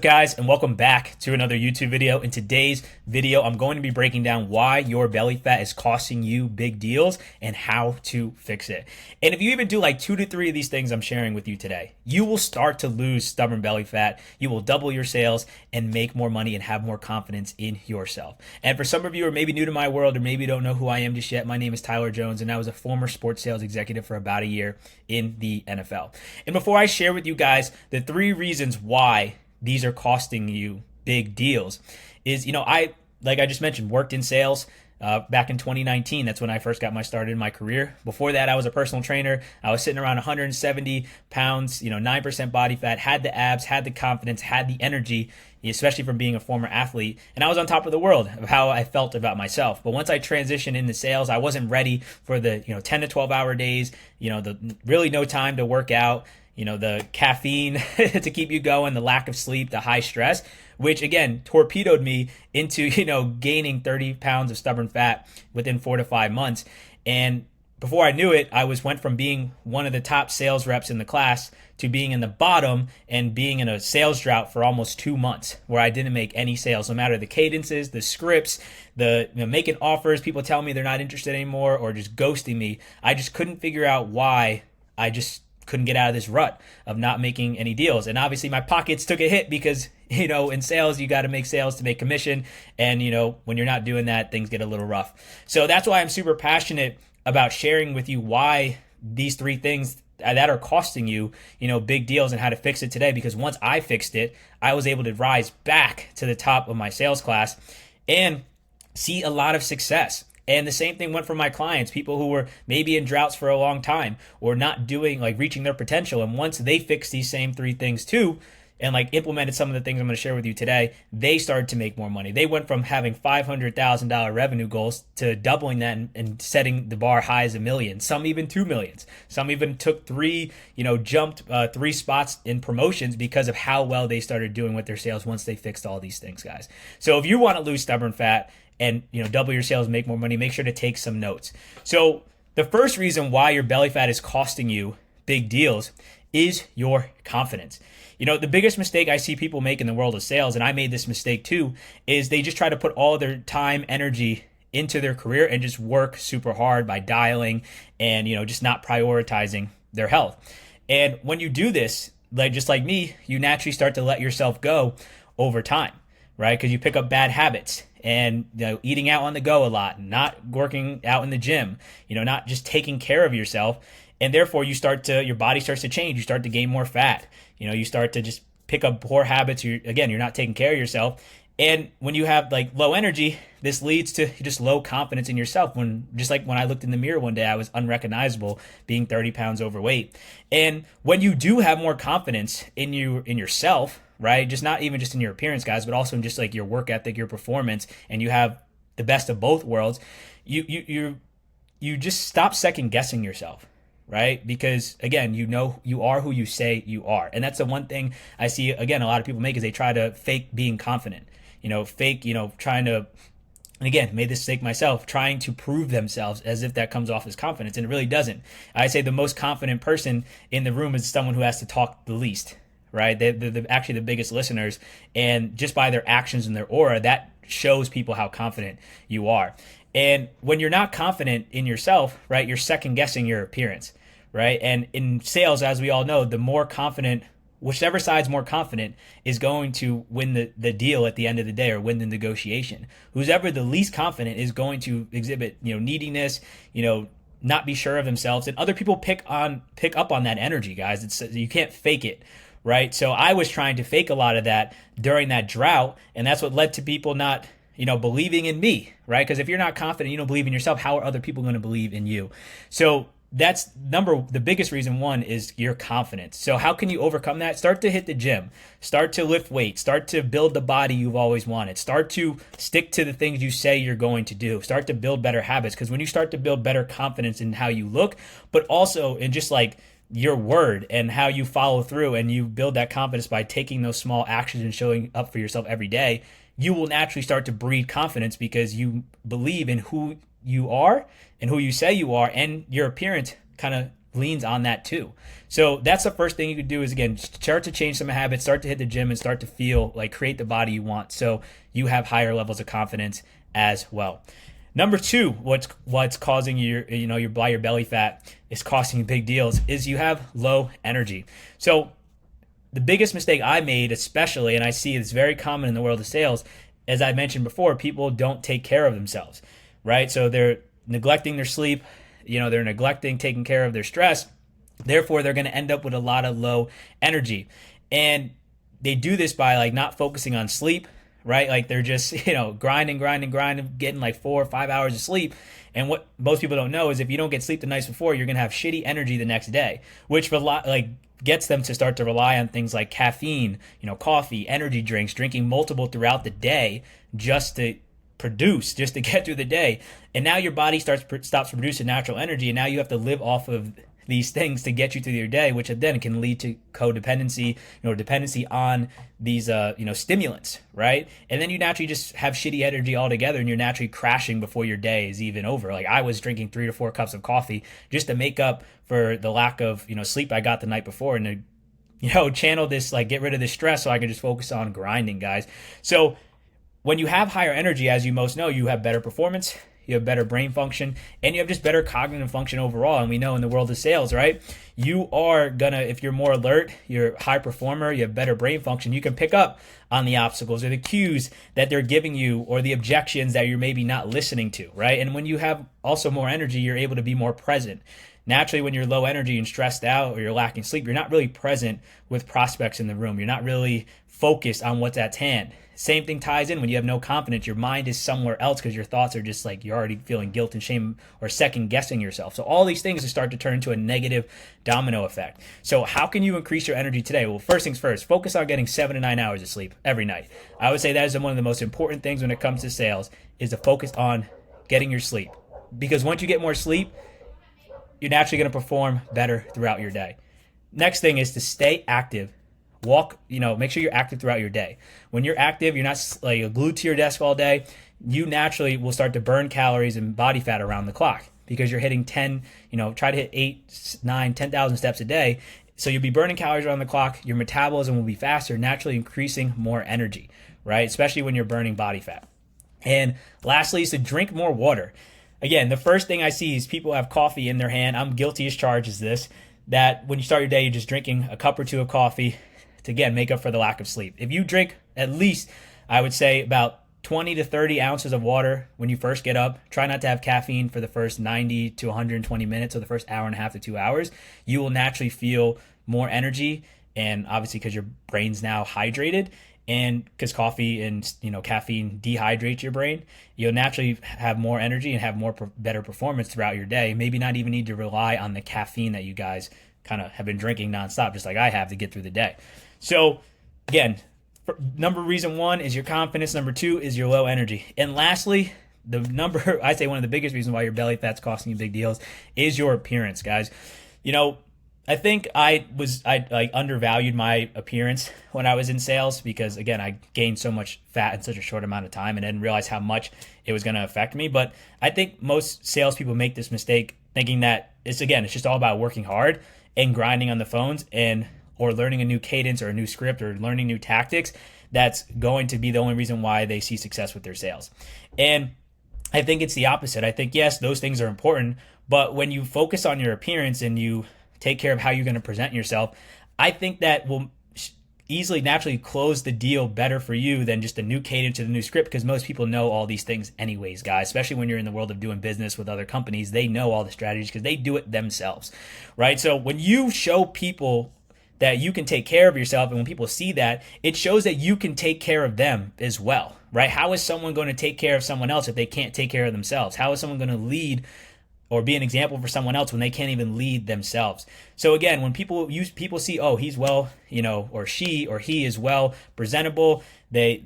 guys, and welcome back to another YouTube video. In today's video, I'm going to be breaking down why your belly fat is costing you big deals and how to fix it. And if you even do like 2 to 3 of these things I'm sharing with you today, you will start to lose stubborn belly fat. You will double your sales and make more money and have more confidence in yourself. And for some of you who are maybe new to my world or maybe don't know who I am just yet, my name is Tyler Jones, and I was a former sports sales executive for about a year in the NFL. And before I share with you guys the 3 reasons why these are costing you big deals is, like I just mentioned, worked in sales back in 2019. That's when I first got my start in my career. Before that, I was a personal trainer. I was sitting around 170 pounds, 9% body fat, had the abs, had the confidence, had the energy, especially from being a former athlete. And I was on top of the world of how I felt about myself. But once I transitioned into sales, I wasn't ready for the 10 to 12 hour days, the really no time to work out, the caffeine to keep you going, the lack of sleep, the high stress, which again torpedoed me into, gaining 30 pounds of stubborn fat within 4 to 5 months. And before I knew it, went from being one of the top sales reps in the class to being in the bottom and being in a sales drought for almost 2 months where I didn't make any sales, no matter the cadences, the scripts, the making offers, people telling me they're not interested anymore or just ghosting me. I just couldn't figure out why I just couldn't get out of this rut of not making any deals. And obviously my pockets took a hit because, in sales, you got to make sales to make commission. And, when you're not doing that, things get a little rough. So that's why I'm super passionate about sharing with you why these 3 things that are costing you, big deals and how to fix it today. Because once I fixed it, I was able to rise back to the top of my sales class and see a lot of success. And the same thing went for my clients, people who were maybe in droughts for a long time or not reaching their potential. And once they fixed these same 3 things too, and implemented some of the things I'm going to share with you today, they started to make more money. They went from having $500,000 revenue goals to doubling that and setting the bar high as $1 million. Some even 2 millions. Some even took jumped 3 spots in promotions because of how well they started doing with their sales once they fixed all these things, guys. So if you want to lose stubborn fat and double your sales, make more money, make sure to take some notes. So the first reason why your belly fat is costing you big deals is your confidence. The biggest mistake I see people make in the world of sales, and I made this mistake too, is they just try to put all their time, energy into their career and just work super hard by dialing and, just not prioritizing their health. And when you do this, just like me, you naturally start to let yourself go over time, right? Because you pick up bad habits and eating out on the go a lot, not working out in the gym, not just taking care of yourself. And therefore your body starts to change. You start to gain more fat. You start to just pick up poor habits. You're not taking care of yourself. And when you have low energy, this leads to just low confidence in yourself. When I looked in the mirror one day, I was unrecognizable, being 30 pounds overweight. And when you do have more confidence in yourself, right? Just not even just in your appearance, guys, but also in just your work ethic, your performance, and you have the best of both worlds, you just stop second guessing yourself. Right? Because again, you are who you say you are. And that's the one thing I see, again, a lot of people make is they try to fake being confident, trying to, and again, made this mistake myself, trying to prove themselves as if that comes off as confidence. And it really doesn't. I say the most confident person in the room is someone who has to talk the least, right? They're actually the biggest listeners. And just by their actions and their aura, that shows people how confident you are. And when you're not confident in yourself, right, you're second guessing your appearance, right? And in sales, as we all know, the more confident, whichever side's more confident is going to win the deal at the end of the day or win the negotiation. Who's ever the least confident is going to exhibit, neediness, not be sure of themselves. And other people pick up on that energy, guys. You can't fake it. Right. So I was trying to fake a lot of that during that drought. And that's what led to people not believing in me, right? Because if you're not confident, you don't believe in yourself, how are other people going to believe in you? So that's the biggest reason, one, is your confidence. So how can you overcome that? Start to hit the gym, start to lift weights, start to build the body you've always wanted, start to stick to the things you say you're going to do, start to build better habits. Because when you start to build better confidence in how you look, but also in just your word and how you follow through, and you build that confidence by taking those small actions and showing up for yourself every day, you will naturally start to breed confidence because you believe in who you are and who you say you are, and your appearance kind of leans on that too. So that's the first thing you could do is, again, start to change some habits, start to hit the gym, and start to feel like create the body you want so you have higher levels of confidence as well. Number two, what's causing your belly fat is costing you big deals is you have low energy. So the biggest mistake I made, especially, and I see it's very common in the world of sales, as I mentioned before, people don't take care of themselves, right? So they're neglecting their sleep, they're neglecting taking care of their stress. Therefore, they're going to end up with a lot of low energy. And they do this by like not focusing on sleep, right? Like they're just, grinding, getting like 4 or 5 hours of sleep. And what most people don't know is if you don't get sleep the night before, you're going to have shitty energy the next day, which gets them to start to rely on things like caffeine, coffee, energy drinks, drinking multiple throughout the day just to get through the day. And now your body stops producing natural energy, and now you have to live off of these things to get you through your day, which then can lead to codependency, dependency on these, stimulants, right? And then you naturally just have shitty energy altogether, and you're naturally crashing before your day is even over. Like I was drinking 3 to 4 cups of coffee just to make up for the lack of, sleep I got the night before, and to, channel this, like get rid of this stress so I can just focus on grinding, guys. So when you have higher energy, as you most know, you have better performance, you have better brain function, and you have just better cognitive function overall. And we know in the world of sales, right? You are gonna, if you're more alert, you're a high performer, you have better brain function, you can pick up on the obstacles or the cues that they're giving you or the objections that you're maybe not listening to, right? And when you have also more energy, you're able to be more present. Naturally, when you're low energy and stressed out or you're lacking sleep, you're not really present with prospects in the room. You're not really focused on what's at hand. Same thing ties in when you have no confidence. Your mind is somewhere else because your thoughts are just like you're already feeling guilt and shame or second guessing yourself. So all these things start to turn into a negative domino effect. So how can you increase your energy today? Well, first things first, focus on getting 7 to 9 hours of sleep every night. I would say that is one of the most important things when it comes to sales is to focus on getting your sleep. Because once you get more sleep, you're naturally going to perform better throughout your day. Next thing is to stay active. Walk, make sure you're active throughout your day. When you're active, you're not like glued to your desk all day. You naturally will start to burn calories and body fat around the clock because you're hitting 10, try to hit 8, 9, 10,000 steps a day. So you'll be burning calories around the clock. Your metabolism will be faster, naturally increasing more energy, right? Especially when you're burning body fat. And lastly is to drink more water. Again, the first thing I see is people have coffee in their hand. I'm guilty as charged as this, that when you start your day, you're just drinking a cup or two of coffee to, again, make up for the lack of sleep. If you drink at least, I would say, about 20 to 30 ounces of water when you first get up, try not to have caffeine for the first 90 to 120 minutes or the first hour and a half to 2 hours, you will naturally feel more energy. And obviously because your brain's now hydrated, and because coffee and caffeine dehydrates your brain, you'll naturally have more energy and have better performance throughout your day. Maybe not even need to rely on the caffeine that you guys kind of have been drinking nonstop, just like I have, to get through the day. So again, reason 1 is your confidence. Number 2 is your low energy. And lastly, I'd say one of the biggest reasons why your belly fat's costing you big deals is your appearance, guys. I think I undervalued my appearance when I was in sales because, again, I gained so much fat in such a short amount of time and didn't realize how much it was going to affect me. But I think most salespeople make this mistake thinking that it's just all about working hard and grinding on the phones or learning a new cadence or a new script or learning new tactics. That's going to be the only reason why they see success with their sales. And I think it's the opposite. I think, yes, those things are important, but when you focus on your appearance and you take care of how you're going to present yourself, I think that will easily naturally close the deal better for you than just a new cadence to the new script, because most people know all these things anyways, guys, especially when you're in the world of doing business with other companies. They know all the strategies because they do it themselves, right? So when you show people that you can take care of yourself, and when people see that, it shows that you can take care of them as well, right? How is someone going to take care of someone else if they can't take care of themselves? How is someone going to lead or be an example for someone else when they can't even lead themselves? So again, when people see, oh, he's well, or she or he is well presentable, they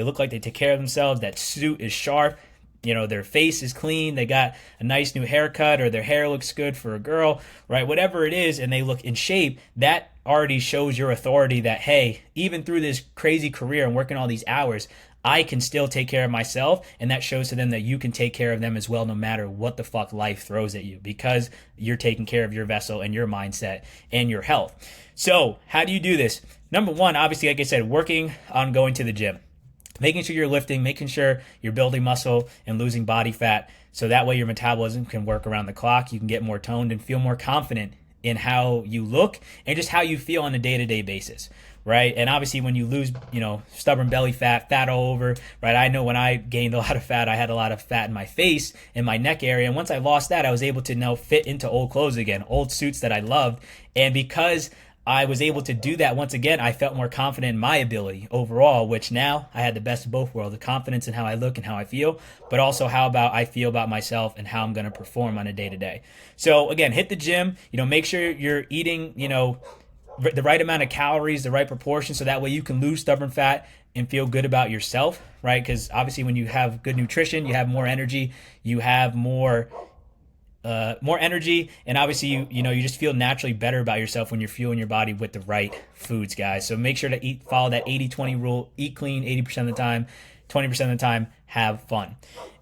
look like they take care of themselves, that suit is sharp, their face is clean, they got a nice new haircut, or their hair looks good for a girl, right? Whatever it is, and they look in shape, that already shows your authority that, hey, even through this crazy career and working all these hours, I can still take care of myself. And that shows to them that you can take care of them as well, no matter what the fuck life throws at you, because you're taking care of your vessel and your mindset and your health. So how do you do this? Number one, obviously, like I said, working on going to the gym, making sure you're lifting, making sure you're building muscle and losing body fat. So that way your metabolism can work around the clock. You can get more toned and feel more confident in how you look and just how you feel on a day-to-day basis, right? And obviously when you lose, stubborn belly fat, fat all over, right? I know when I gained a lot of fat, I had a lot of fat in my face and my neck area. And once I lost that, I was able to now fit into old clothes again, old suits that I loved. And because I was able to do that once again, I felt more confident in my ability overall, which now I had the best of both worlds, the confidence in how I look and how I feel, but also how about I feel about myself and how I'm going to perform on a day to day. So again, hit the gym, make sure you're eating, the right amount of calories, the right proportion, so that way you can lose stubborn fat and feel good about yourself, right? Because obviously when you have good nutrition, you have more energy, you have more energy, and obviously you just feel naturally better about yourself when you're fueling your body with the right foods, guys. So make sure to follow that 80-20 rule. Eat clean 80% of the time, 20% of the time have fun.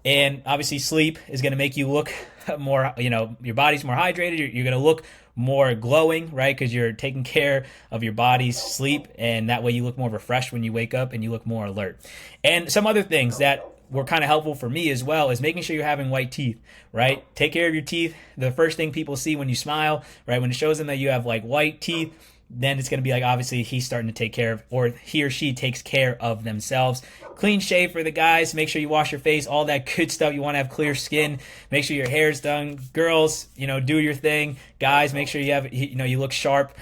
And obviously sleep is going to make you look more, your body's more hydrated, you're going to look more glowing, right? Because you're taking care of your body's sleep, and that way you look more refreshed when you wake up and you look more alert. And some other things that were kind of helpful for me as well is making sure you're having white teeth, right? Take care of your teeth. The first thing people see when you smile, right, when it shows them that you have like white teeth, then it's going to be like, obviously he's starting to take care of, or he or she takes care of themselves. Clean shave for the guys. Make sure you wash your face, all that good stuff. You want to have clear skin. Make sure your hair's done. Girls, do your thing. Guys, make sure you have, you look sharp.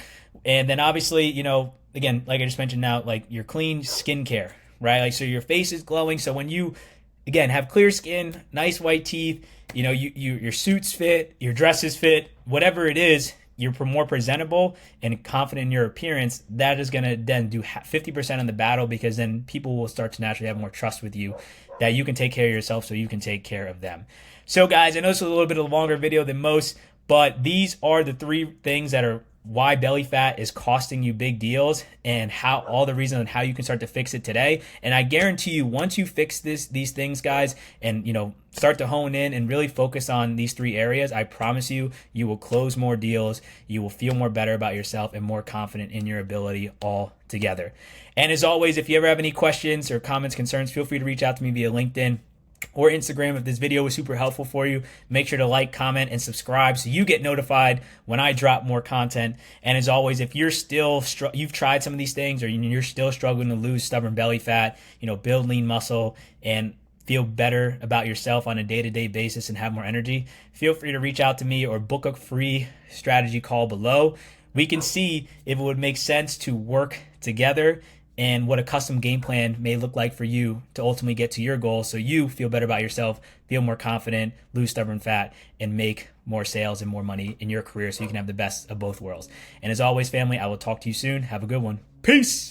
And then obviously, again, like I just mentioned now, like your clean skincare, right? Like, so your face is glowing. So when you, again, have clear skin, nice white teeth, your suits fit, your dresses fit, whatever it is, you're more presentable and confident in your appearance. That is going to then do 50% on the battle, because then people will start to naturally have more trust with you that you can take care of yourself so you can take care of them. So guys, I know this is a little bit of a longer video than most, but these are the 3 things that are why belly fat is costing you big deals, and how all the reasons on how you can start to fix it today. And I guarantee you, once you fix these things, guys, and start to hone in and really focus on these 3 areas, I promise you, you will close more deals, you will feel more better about yourself and more confident in your ability all together. And as always, if you ever have any questions or comments, concerns, feel free to reach out to me via LinkedIn or Instagram. If this video was super helpful for you, make sure to like, comment, and subscribe so you get notified when I drop more content. And as always, if you're still you've tried some of these things, or you're still struggling to lose stubborn belly fat, build lean muscle and feel better about yourself on a day-to-day basis and have more energy, feel free to reach out to me or book a free strategy call below. We can see if it would make sense to work together and what a custom game plan may look like for you to ultimately get to your goal, so you feel better about yourself, feel more confident, lose stubborn fat, and make more sales and more money in your career so you can have the best of both worlds. And as always, family, I will talk to you soon. Have a good one. Peace!